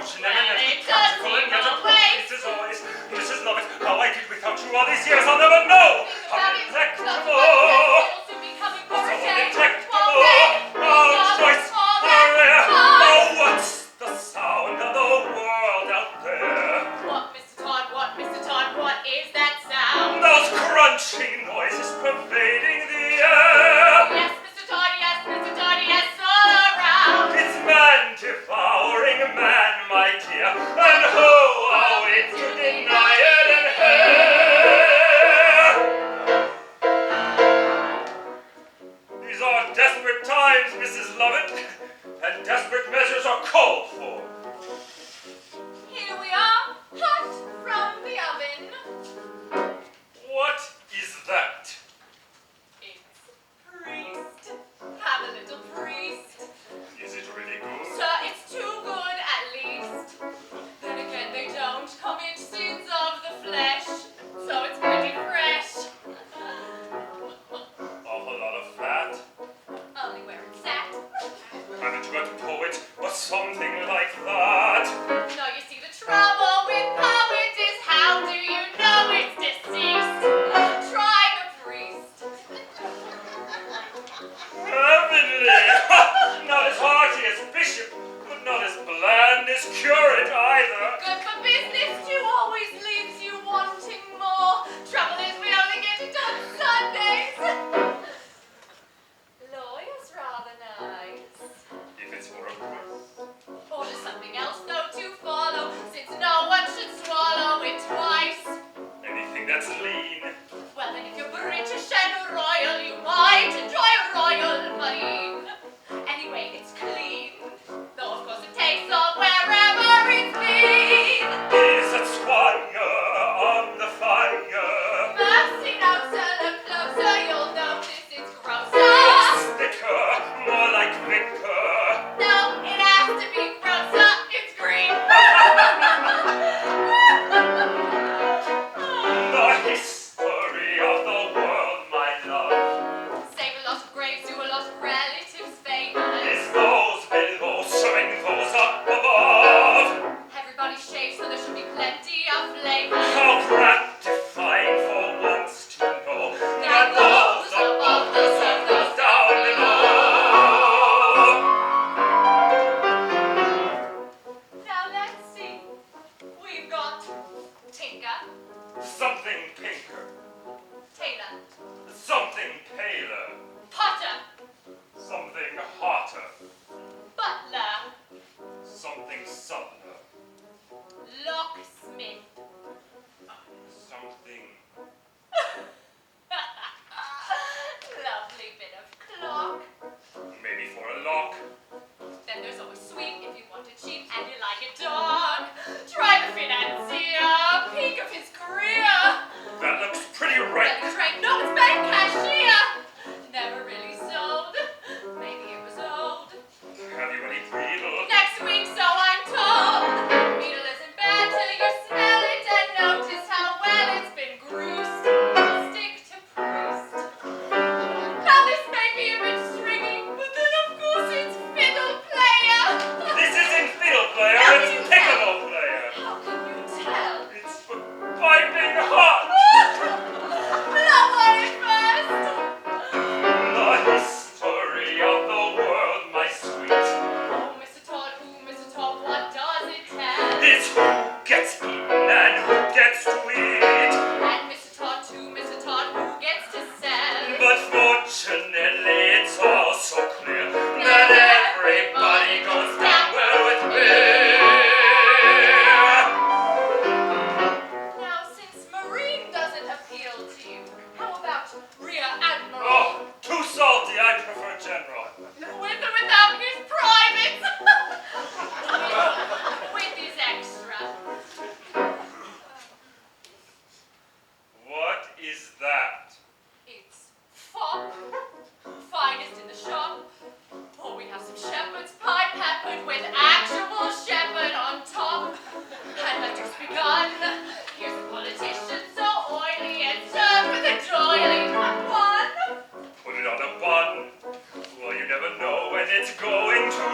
approach and eminent, practical and yet a priest as always. Mrs. Lovett, how I did without you all these years, I'll never know. How delectable. So undetectable. How choice, how rare. Oh, what's the sound of the world out there? What, Mr. Todd, what is that sound? Those crunching noises pervading the air. Yes, Mr. Todd, yes, all around. It's man devouring man, my dear, and who are we to deny it in here? These are desperate times, Mrs. Lovett, and desperate measures are called for. Here we are, hot from the oven. What is that? It's priest. Have a little priest. Is it really good? Sir, it's too good at least. Then again, they don't commit sins of the flesh, so it's pretty fresh. Awful lot of fat. Only where it's at. Haven't you got a poet or something like that? No, you see, the trouble with poets is how do you know it's deceased? Try the priest. Heavenly! Not as hearty as bishop, but not as bland as curate either. Good for business too, always leaves you wanting more. Trouble is we only get it on Sundays. Lawyer's rather nice. If it's for a quiz. Order something else though to follow, since no one should swallow it twice. Anything that's lean. Well then if you're British and royal, you might enjoy a royal money. Anyway, it's clean, though of course it tastes of wherever it's been. Is it squire on the fire? Mercy, now sir, look closer, you'll notice it's grosser. It's thicker, more like vicar. No, it has to be grosser, it's green. The history of the world, my love, Save a lot of graves, do a lot of relatives favors. is those below serving those up above. Everybody shaves, so there should be plenty of flavor. How gratifying for once to know that those above the serve those down below. Now let's see. We've got Tinker, Something pinker, Taylor, something paler, Potter, something hotter, Butler, something subtler, Locksmith. something. Lovely bit of clock. Maybe for a lock. Then there's always Sweet if you want it cheap and you like it dark. Try the financier, peak of his career. That looks pretty right. Let me drink. No, it's bank cashier. Never really sold. Maybe it was old. Have you any beetle? Next week, so I'm told. Beetle isn't bad till you smell it and notice how well it's been greased. Stick to priest. Now this may be a bit stringy, but then of course it's fiddle player. This isn't fiddle player, it's piccolo player. How can you tell? It's piping hot. Blow on it first. The history of the world, my sweet. Oh, Mr. Todd, what does it tell? It's who gets eaten and who gets to eat. And Mr. Todd, who gets to sell? But fortunately, it's all so clear that everybody goes down well with me. Now, since Marine doesn't appeal to you, how about Rear Admiral? Oh, too salty, I prefer general. With or without his privates? With his extra. What is that? It's fop, finest in the shop. Oh, we have some shepherd's pie peppered with actual shepherd on top. And I've just begun. Here's a politician so oily and served with a doily. One. Put it on a bun. Well, you never know when it's going to